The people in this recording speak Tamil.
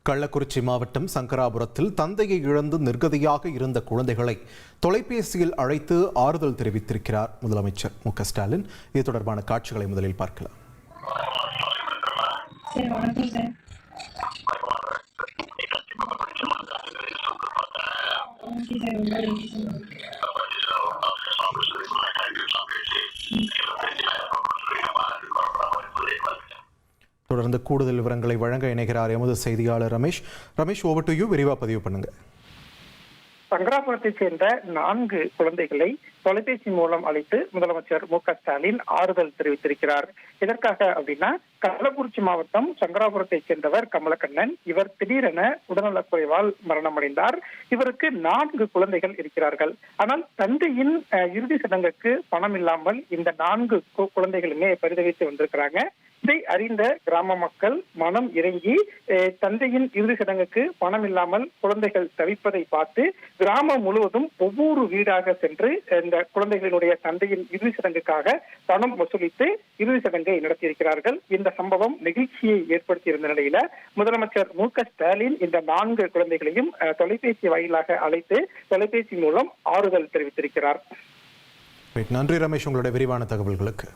கள்ளக்குறிச்சி மாவட்டம் சங்கராபுரத்தில் தந்தையை இழந்து நிர்கதியாக இருந்த குழந்தைகளை தொலைபேசியில் அழைத்து ஆறுதல் தெரிவித்திருக்கிறார் முதலமைச்சர் மு.க.ஸ்டாலின். இது தொடர்பான காட்சிகளை முதலில் பார்க்கலாம். தொடர்ந்து கூடுதல் விவரங்களை வழங்க இணைகிறார் எமது செய்தியாளர் ரமேஷ். Over to you. விரிவா பதிவு பண்ணுங்க. சங்கராபுரத்தை சேர்ந்த 4 குழந்தைகளை தொலைபேசி மூலம் அழைத்து முதலமைச்சர் மு.க.ஸ்டாலின் ஆறுதல் தெரிவித்திருக்கிறார். இதற்காக அப்படின்னா, கள்ளக்குறிச்சி மாவட்டம் சங்கராபுரத்தை சேர்ந்தவர் கமலக்கண்ணன். இவர் திடீரென உடல்நலக்குறைவால் மரணமடைந்தார். இவருக்கு 4 குழந்தைகள் இருக்கிறார்கள். ஆனால் தந்தையின் இறுதி சடங்குக்கு பணம் இல்லாமல் இந்த 4 குழந்தைகளுமே பரிதவித்து வந்திருக்கிறாங்க. இதை அறிந்த கிராம மக்கள் மனம் இறங்கி தந்தையின் இறுதி சடங்குக்கு பணம் இல்லாமல் குழந்தைகள் தவிப்பதை பார்த்து கிராமம் முழுவதும் ஒவ்வொரு வீடாக சென்று இந்த குழந்தைகளுடைய தந்தையின் இறுதி சடங்குக்காக பணம் வசூலித்து இறுதி சடங்கை நடத்தியிருக்கிறார்கள். இந்த சம்பவம் நெகிழ்ச்சியை ஏற்படுத்தியிருந்த நிலையில முதலமைச்சர் மு.க.ஸ்டாலின் இந்த 4 குழந்தைகளையும் தொலைபேசி வாயிலாக அழைத்து தொலைபேசி மூலம் ஆறுதல் தெரிவித்திருக்கிறார். நன்றி ரமேஷ், உங்களுடைய விரிவான தகவல்களுக்கு.